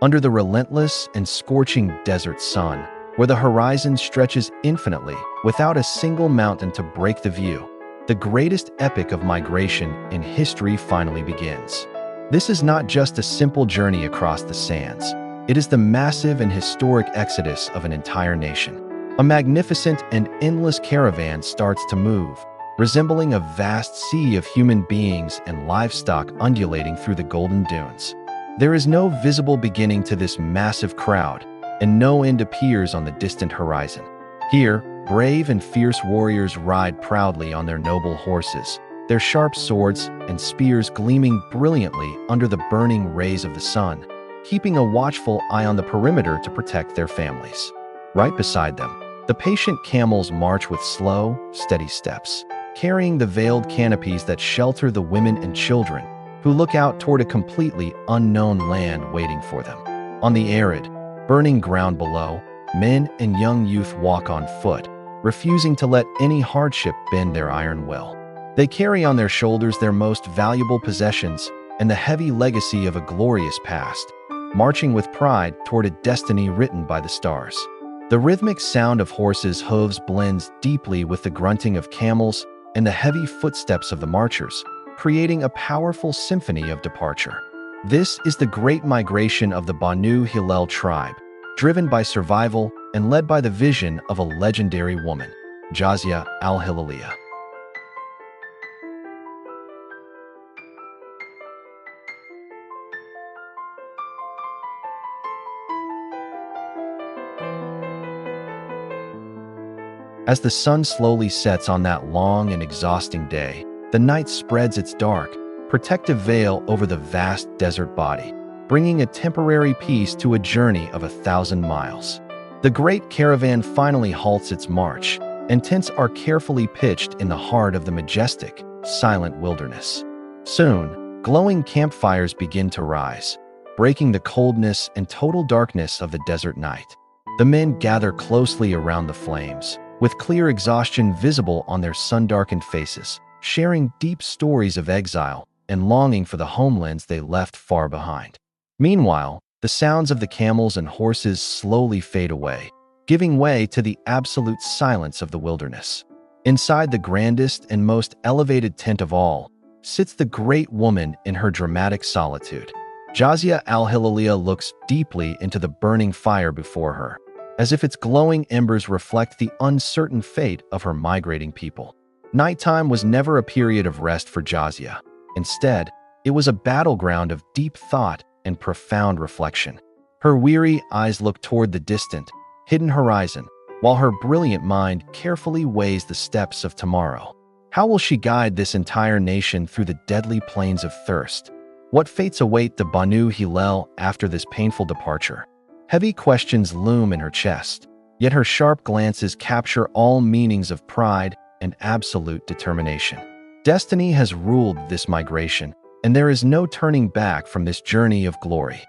under the relentless and scorching desert sun, where the horizon stretches infinitely without a single mountain to break the view. The greatest epic of migration in history finally begins. This is not just a simple journey across the sands. It is the massive and historic exodus of an entire nation. A magnificent and endless caravan starts to move, resembling a vast sea of human beings and livestock undulating through the golden dunes. There is no visible beginning to this massive crowd, and no end appears on the distant horizon. Here, brave and fierce warriors ride proudly on their noble horses, their sharp swords and spears gleaming brilliantly under the burning rays of the sun, keeping a watchful eye on the perimeter to protect their families. Right beside them, the patient camels march with slow, steady steps, carrying the veiled canopies that shelter the women and children who look out toward a completely unknown land waiting for them. On the arid, burning ground below, men and young youth walk on foot, refusing to let any hardship bend their iron will. They carry on their shoulders their most valuable possessions and the heavy legacy of a glorious past, marching with pride toward a destiny written by the stars. The rhythmic sound of horses' hooves blends deeply with the grunting of camels and the heavy footsteps of the marchers, creating a powerful symphony of departure. This is the great migration of the Banu Hilal tribe, driven by survival and led by the vision of a legendary woman, Jazya Al-Hilaliya. As the sun slowly sets on that long and exhausting day, the night spreads its dark, protective veil over the vast desert body, bringing a temporary peace to a journey of 1,000 miles. The great caravan finally halts its march, and tents are carefully pitched in the heart of the majestic, silent wilderness. Soon, glowing campfires begin to rise, breaking the coldness and total darkness of the desert night. The men gather closely around the flames, with clear exhaustion visible on their sun-darkened faces, sharing deep stories of exile and longing for the homelands they left far behind. Meanwhile, the sounds of the camels and horses slowly fade away, giving way to the absolute silence of the wilderness. Inside the grandest and most elevated tent of all, sits the great woman in her dramatic solitude. Jazya Al-Hilaliya looks deeply into the burning fire before her, as if its glowing embers reflect the uncertain fate of her migrating people. Nighttime was never a period of rest for Jazya. Instead, it was a battleground of deep thought and profound reflection. Her weary eyes look toward the distant, hidden horizon, while her brilliant mind carefully weighs the steps of tomorrow. How will she guide this entire nation through the deadly plains of thirst? What fates await the Banu Hilal after this painful departure? Heavy questions loom in her chest, yet her sharp glances capture all meanings of pride and absolute determination. Destiny has ruled this migration, and there is no turning back from this journey of glory.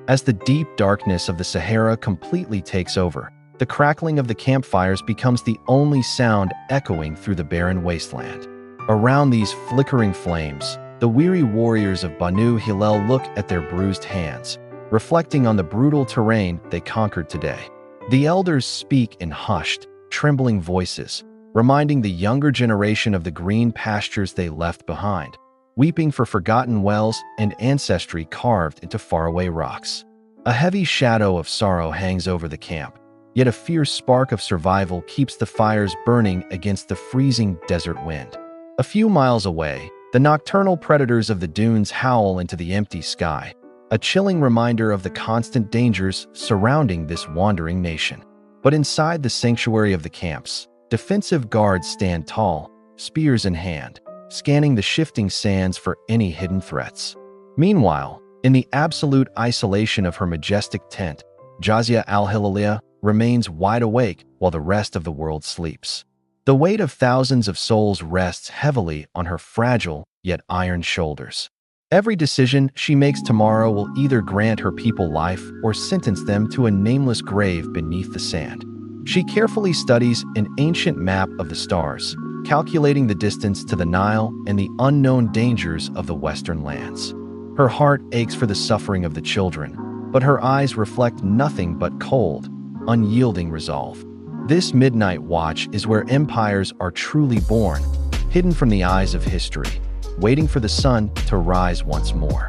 As the deep darkness of the Sahara completely takes over, the crackling of the campfires becomes the only sound echoing through the barren wasteland. Around these flickering flames, the weary warriors of Banu Hilal look at their bruised hands, reflecting on the brutal terrain they conquered today. The elders speak in hushed, trembling voices, reminding the younger generation of the green pastures they left behind, weeping for forgotten wells and ancestry carved into faraway rocks. A heavy shadow of sorrow hangs over the camp, yet a fierce spark of survival keeps the fires burning against the freezing desert wind. A few miles away, the nocturnal predators of the dunes howl into the empty sky, a chilling reminder of the constant dangers surrounding this wandering nation. But inside the sanctuary of the camps, defensive guards stand tall, spears in hand, scanning the shifting sands for any hidden threats. Meanwhile, In the absolute isolation of her majestic tent, Jazya Al-Hilaliya remains wide awake while the rest of the world sleeps. The weight of thousands of souls rests heavily on her fragile yet iron shoulders. Every decision she makes tomorrow will either grant her people life or sentence them to a nameless grave beneath the sand. She carefully studies an ancient map of the stars, calculating the distance to the Nile and the unknown dangers of the western lands. Her heart aches for the suffering of the children, but her eyes reflect nothing but cold, unyielding resolve. This midnight watch is where empires are truly born, hidden from the eyes of history, waiting for the sun to rise once more.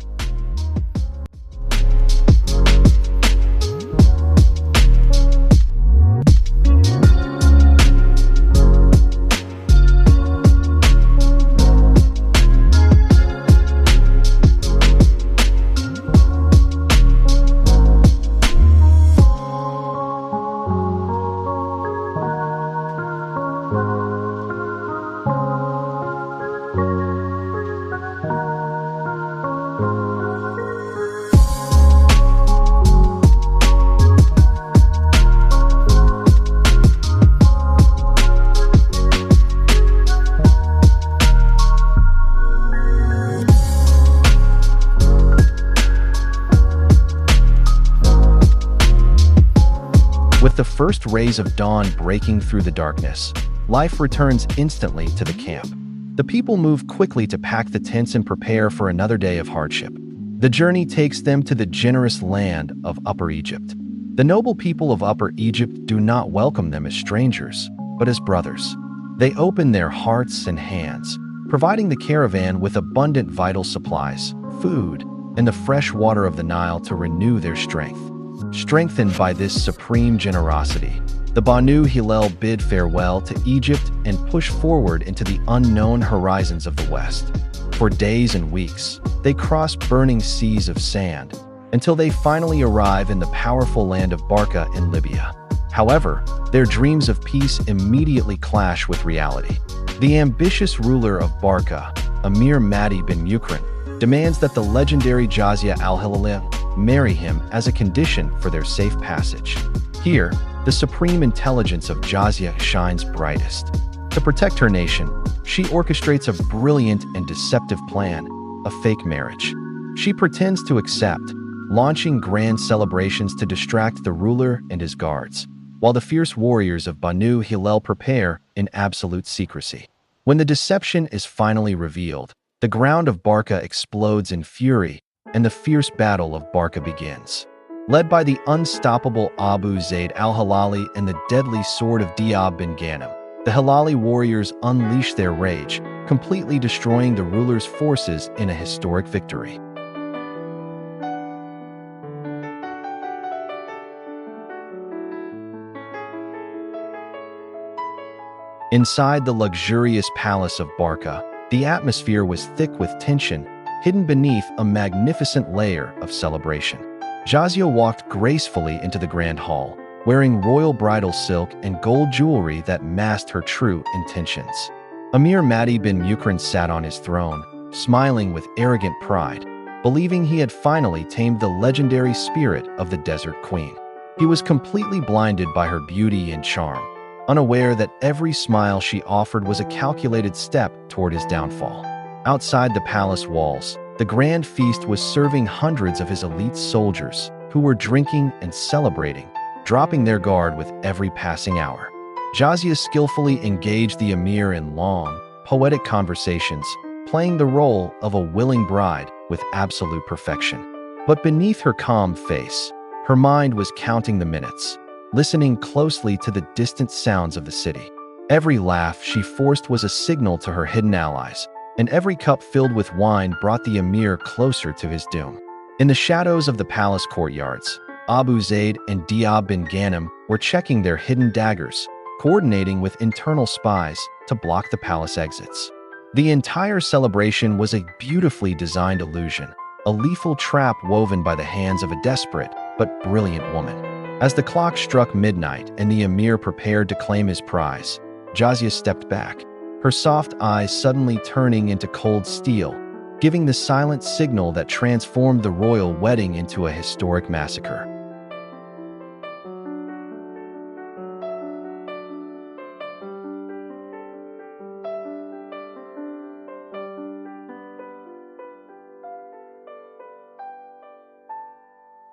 With the first rays of dawn breaking through the darkness, life returns instantly to the camp. The people move quickly to pack the tents and prepare for another day of hardship. The journey takes them to the generous land of Upper Egypt. The noble people of Upper Egypt do not welcome them as strangers, but as brothers. They open their hearts and hands, providing the caravan with abundant vital supplies, food, and the fresh water of the Nile to renew their strength. Strengthened by this supreme generosity, the Banu Hilal bid farewell to Egypt and push forward into the unknown horizons of the West. For days and weeks, they cross burning seas of sand until they finally arrive in the powerful land of Barqa in Libya. However, their dreams of peace immediately clash with reality. The ambitious ruler of Barqa, Emir Mahdi bin Mukran, demands that the legendary Jazya Al-Hilaliya marry him as a condition for their safe passage. Here, the supreme intelligence of Jazya shines brightest. To protect her nation, she orchestrates a brilliant and deceptive plan, a fake marriage. She pretends to accept, launching grand celebrations to distract the ruler and his guards, while the fierce warriors of Banu Hilal prepare in absolute secrecy. When the deception is finally revealed, the ground of Barqa explodes in fury, and the fierce battle of Barqa begins. Led by the unstoppable Zayd Al-Hilali and the deadly sword of Diab bin Ghanem, the Hilali warriors unleash their rage, completely destroying the ruler's forces in a historic victory. Inside the luxurious palace of Barqa, the atmosphere was thick with tension, hidden beneath a magnificent layer of celebration. Jazya walked gracefully into the grand hall, wearing royal bridal silk and gold jewelry that masked her true intentions. Emir Mahdi bin Mukran sat on his throne, smiling with arrogant pride, believing he had finally tamed the legendary spirit of the Desert Queen. He was completely blinded by her beauty and charm, unaware that every smile she offered was a calculated step toward his downfall. Outside the palace walls, the grand feast was serving hundreds of his elite soldiers who were drinking and celebrating, dropping their guard with every passing hour. Jazya skillfully engaged the emir in long, poetic conversations, playing the role of a willing bride with absolute perfection. But beneath her calm face, her mind was counting the minutes, listening closely to the distant sounds of the city. Every laugh she forced was a signal to her hidden allies, and every cup filled with wine brought the emir closer to his doom. In the shadows of the palace courtyards, Abu Zayd and Diab bin Ghanem were checking their hidden daggers, coordinating with internal spies to block the palace exits. The entire celebration was a beautifully designed illusion, a lethal trap woven by the hands of a desperate but brilliant woman. As the clock struck midnight and the emir prepared to claim his prize, Jazya stepped back, her soft eyes suddenly turning into cold steel, giving the silent signal that transformed the royal wedding into a historic massacre.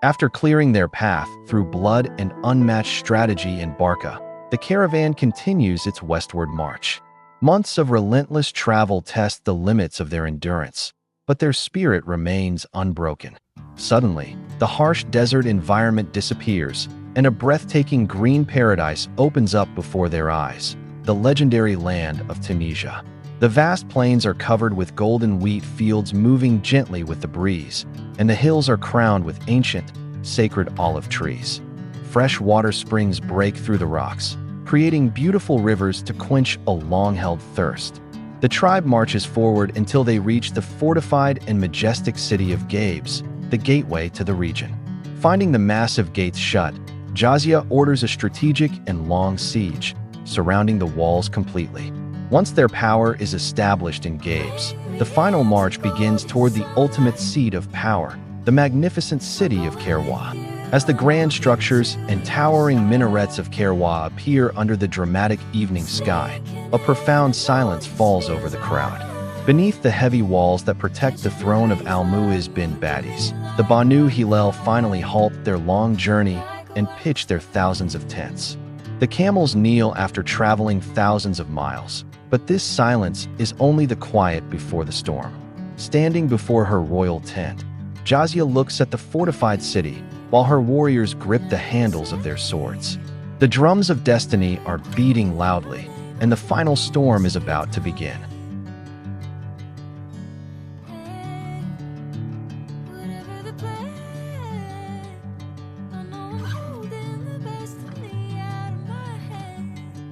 After clearing their path through blood and unmatched strategy in Barqa, the caravan continues its westward march. Months of relentless travel test the limits of their endurance, but their spirit remains unbroken. Suddenly, the harsh desert environment disappears, and a breathtaking green paradise opens up before their eyes, the legendary land of Tunisia. The vast plains are covered with golden wheat fields moving gently with the breeze, and the hills are crowned with ancient, sacred olive trees. Fresh water springs break through the rocks, creating beautiful rivers to quench a long-held thirst. The tribe marches forward until they reach the fortified and majestic city of Gabes, the gateway to the region. Finding the massive gates shut, Jazya orders a strategic and long siege, surrounding the walls completely. Once their power is established in Gabes, the final march begins toward the ultimate seat of power, the magnificent city of Kairouan. As the grand structures and towering minarets of Kairouan appear under the dramatic evening sky, a profound silence falls over the crowd. Beneath the heavy walls that protect the throne of Al-Mu'izz bin Badis, the Banu Hilal finally halt their long journey and pitch their thousands of tents. The camels kneel after traveling thousands of miles, but this silence is only the quiet before the storm. Standing before her royal tent, Jazya looks at the fortified city while her warriors grip the handles of their swords. The drums of destiny are beating loudly, and the final storm is about to begin.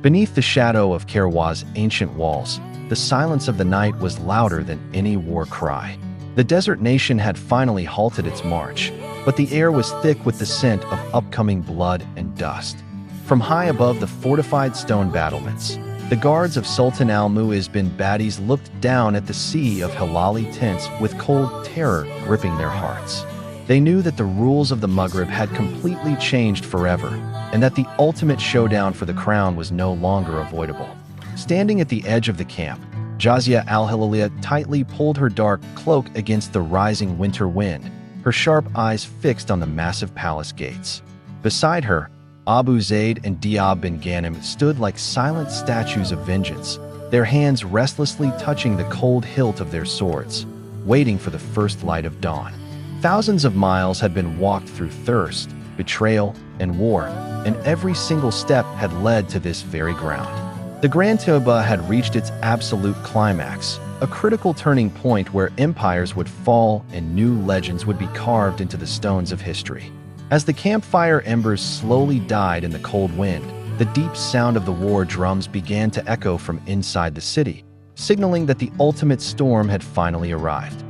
Beneath the shadow of Kairouan's ancient walls, the silence of the night was louder than any war cry. The desert nation had finally halted its march, but the air was thick with the scent of upcoming blood and dust. From high above the fortified stone battlements, the guards of Sultan Al-Mu'izz bin Badis looked down at the sea of Hilali tents with cold terror gripping their hearts. They knew that the rules of the Maghreb had completely changed forever, and that the ultimate showdown for the crown was no longer avoidable. Standing at the edge of the camp, Jazya Al-Hilaliya tightly pulled her dark cloak against the rising winter wind, her sharp eyes fixed on the massive palace gates. Beside her, Abu Zayd and Diab bin Ghanim stood like silent statues of vengeance, their hands restlessly touching the cold hilt of their swords, waiting for the first light of dawn. Thousands of miles had been walked through thirst, betrayal, and war, and every single step had led to this very ground. The Grand Toba had reached its absolute climax, a critical turning point where empires would fall and new legends would be carved into the stones of history. As the campfire embers slowly died in the cold wind, the deep sound of the war drums began to echo from inside the city, signaling that the ultimate storm had finally arrived.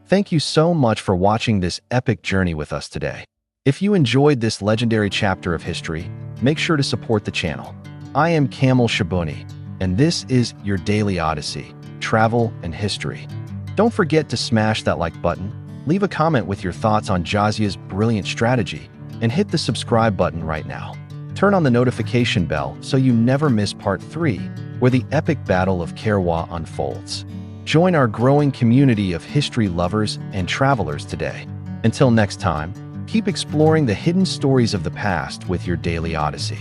Thank you so much for watching this epic journey with us today. If you enjoyed this legendary chapter of history, make sure to support the channel. I am Kamel Chabouni, and this is your Daily Odyssey, Travel and History. Don't forget to smash that like button, leave a comment with your thoughts on Jazya's brilliant strategy, and hit the subscribe button right now. Turn on the notification bell so you never miss part 3, where the epic battle of Kairouan unfolds. Join our growing community of history lovers and travelers today. Until next time, keep exploring the hidden stories of the past with your Daily Odyssey.